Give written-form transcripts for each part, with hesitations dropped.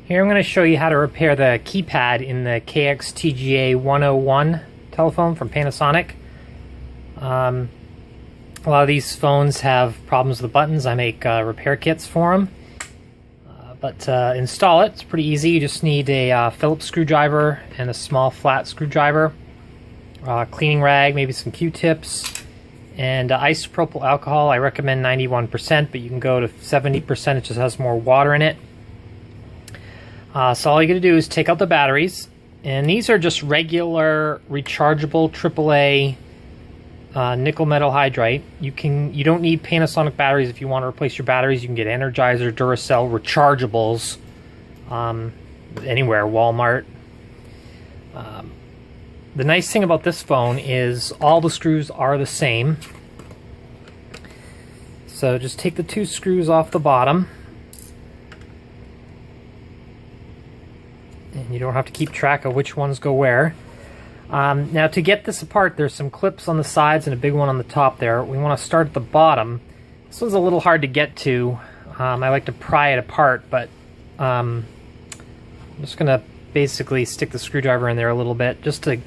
Here I'm going to show you how to repair the keypad in the KX-TGA101 telephone from Panasonic. A lot of these phones have problems with the buttons. I make repair kits for them. But to install it, it's pretty easy. You just need a Phillips screwdriver and a small flat screwdriver, cleaning rag, maybe some Q-tips, and isopropyl alcohol. I recommend 91%, but you can go to 70%. It just has more water in it. So all you got to do is take out the batteries, and these are just regular rechargeable AAA nickel metal hydride. You don't need Panasonic batteries if you want to replace your batteries. You can get Energizer, Duracell rechargeables anywhere, Walmart. The nice thing about this phone is all the screws are the same. So just take the two screws off the bottom. And you don't have to keep track of which ones go where. Now to get this apart, there's some clips on the sides and a big one on the top there. We want to start at the bottom. This one's a little hard to get to. I like to pry it apart, but I'm just going to basically stick the screwdriver in there a little bit just to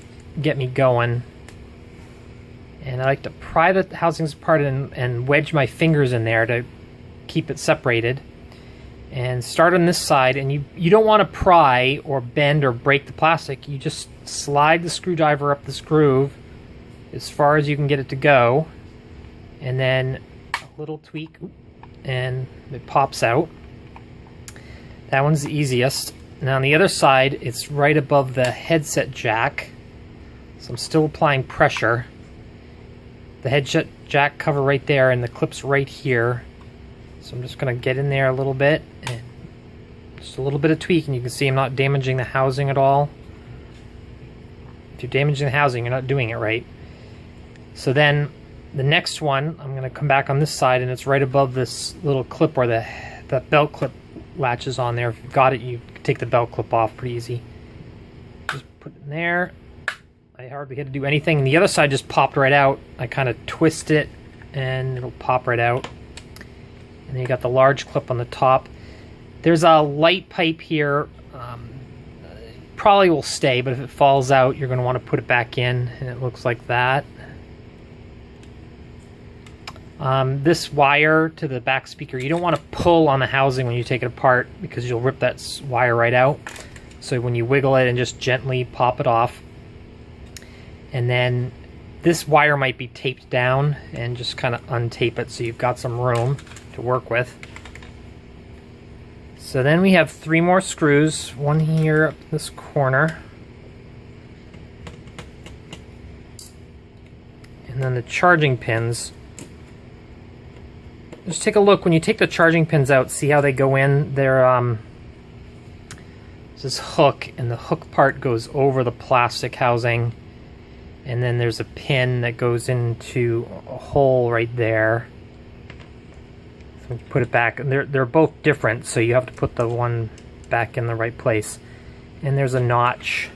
get me going. And I like to pry the housings apart and wedge my fingers in there to keep it separated. And start on this side, and you don't want to pry or bend or break the plastic. You just slide the screwdriver up this groove as far as you can get it to go, and then a little tweak and it pops out. That one's the easiest. Now on the other side, it's right above the headset jack, so I'm still applying pressure. The headset jack cover right there, and the clip's right here. So I'm just going to get in there a little bit, and just a little bit of tweak, and you can see I'm not damaging the housing at all. If you're damaging the housing, you're not doing it right. So then the next one, I'm going to come back on this side, and it's right above this little clip where the belt clip latches on there. If you've got it, you can take the belt clip off pretty easy. Just put it in there. I hardly had to do anything. And the other side just popped right out. I kind of twist it, and it'll pop right out. And then you got the large clip on the top. There's a light pipe here. Probably will stay, but if it falls out, you're going to want to put it back in, and it looks like that. This wire to the back speaker, you don't want to pull on the housing when you take it apart, because you'll rip that wire right out. So when you wiggle it and just gently pop it off. And then this wire might be taped down, and just kind of untape it so you've got some room to work with. So then we have 3 more screws, one here up this corner, and then the charging pins. Just take a look when you take the charging pins out, see how they go in. They're this hook, and the hook part goes over the plastic housing, and then there's a pin that goes into a hole right there. So put it back, and they're both different, so you have to put the one back in the right place. And there's a notch.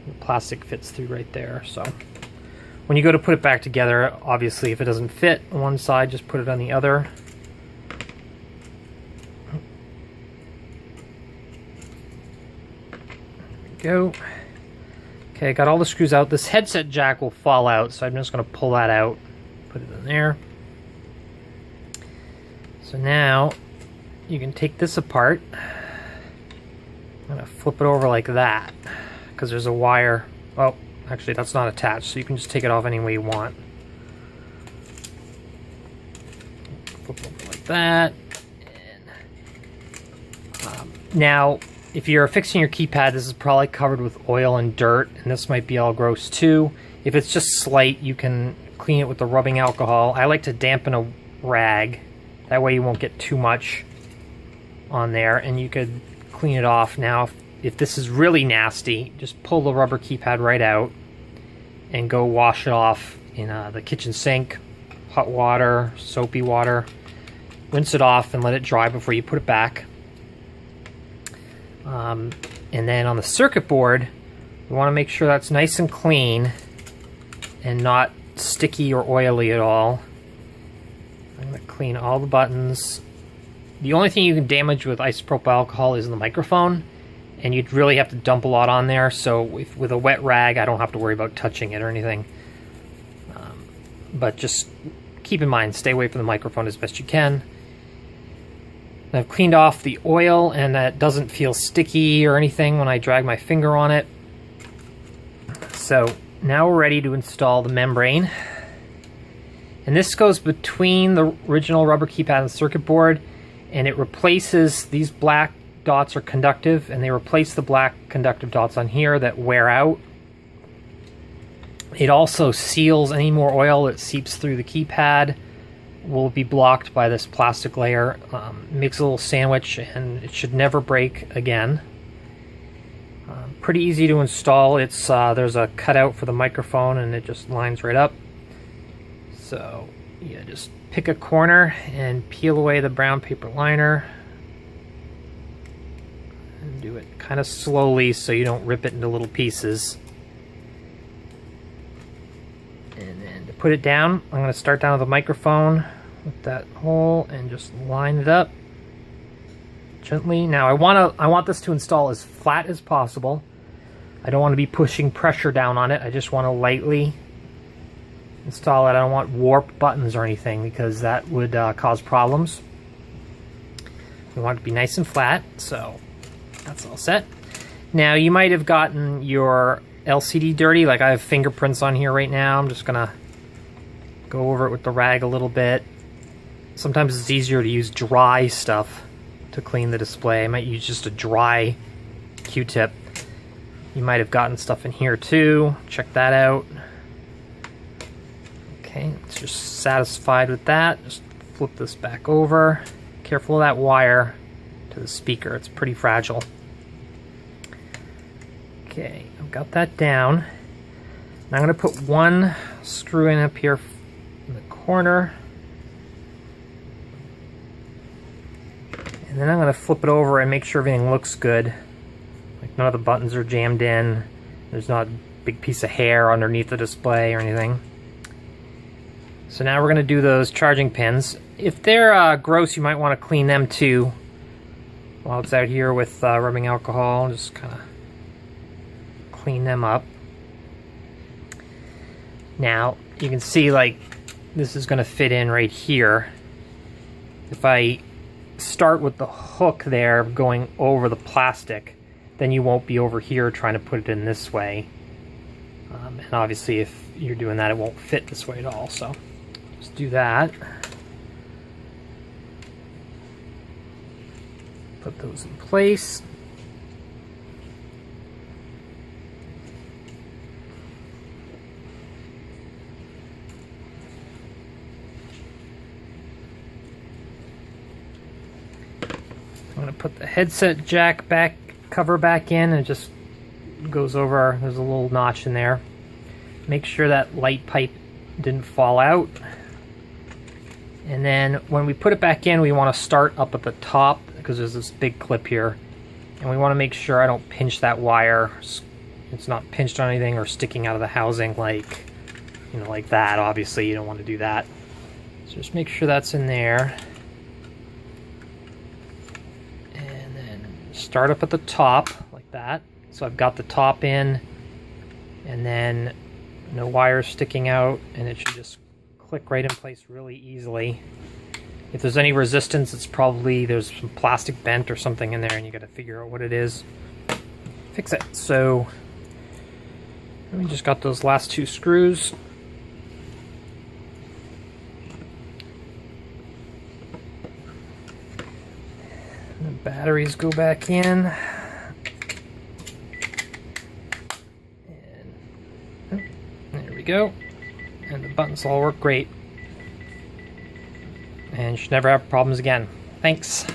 The plastic fits through right there. So when you go to put it back together, obviously if it doesn't fit on one side, just put it on the other. There we go. Okay, got all the screws out. This headset jack will fall out, so I'm just going to pull that out, put it in there. So now you can take this apart. I'm going to flip it over like that, because there's a wire. Oh, actually that's not attached, so you can just take it off any way you want. Flip it over like that. And, now, if you're fixing your keypad, this is probably covered with oil and dirt, and this might be all gross too. If it's just slight, you can clean it with the rubbing alcohol. I like to dampen a rag. That way you won't get too much on there, and you could clean it off. Now, if this is really nasty, just pull the rubber keypad right out and go wash it off in the kitchen sink, hot water, soapy water. Rinse it off and let it dry before you put it back. And then on the circuit board, you want to make sure that's nice and clean and not sticky or oily at all. I'm going to clean all the buttons The only thing you can damage with isopropyl alcohol is the microphone, and you'd really have to dump a lot on there, so with a wet rag I don't have to worry about touching it or anything. But just keep in mind, stay away from the microphone as best you can. I've cleaned off the oil, and that doesn't feel sticky or anything when I drag my finger on it. So now we're ready to install the membrane. And this goes between the original rubber keypad and the circuit board, and it replaces, these black dots are conductive, and they replace the black conductive dots on here that wear out. It also seals any more oil that seeps through the keypad will be blocked by this plastic layer. Makes a little sandwich, and it should never break again. Pretty easy to install. It's there's a cutout for the microphone, and it just lines right up. So yeah, just pick a corner and peel away the brown paper liner. And do it kind of slowly so you don't rip it into little pieces. And then to put it down, I'm going to start down with the microphone with that hole and just line it up gently. Now I want this to install as flat as possible. I don't want to be pushing pressure down on it. I just want to lightly install it. I don't want warped buttons or anything because that would cause problems. We want it to be nice and flat, so that's all set. Now you might have gotten your LCD dirty, like I have fingerprints on here right now. I'm just gonna go over it with the rag a little bit. Sometimes it's easier to use dry stuff to clean the display. I might use just a dry Q-tip. You might have gotten stuff in here too. Check that out. Okay, it's just satisfied with that. Just flip this back over. Careful of that wire to the speaker. It's pretty fragile. Okay, I've got that down. Now I'm going to put one screw in up here in the corner. And then I'm going to flip it over and make sure everything looks good. Like none of the buttons are jammed in. There's not a big piece of hair underneath the display or anything. So now we're going to do those charging pins. If they're gross, you might want to clean them too while it's out here with rubbing alcohol. Just kind of clean them up. Now you can see like this is going to fit in right here. If I start with the hook there going over the plastic, then you won't be over here trying to put it in this way. And obviously if you're doing that, it won't fit this way at all. So just do that. Put those in place. I'm going to put the headset jack cover back in, and it just goes over. There's a little notch in there. Make sure that light pipe didn't fall out. And then when we put it back in, we want to start up at the top because there's this big clip here. And we want to make sure I don't pinch that wire. It's not pinched on anything or sticking out of the housing like, you know, like that. Obviously, you don't want to do that. So just make sure that's in there. Start up at the top like that. So I've got the top in, and then no wires sticking out, and it should just click right in place really easily. If there's any resistance, it's probably there's some plastic bent or something in there, and you got to figure out what it is. Fix it. So we just got those last two screws. The batteries go back in. And there we go. And the buttons all work great. And you should never have problems again. Thanks.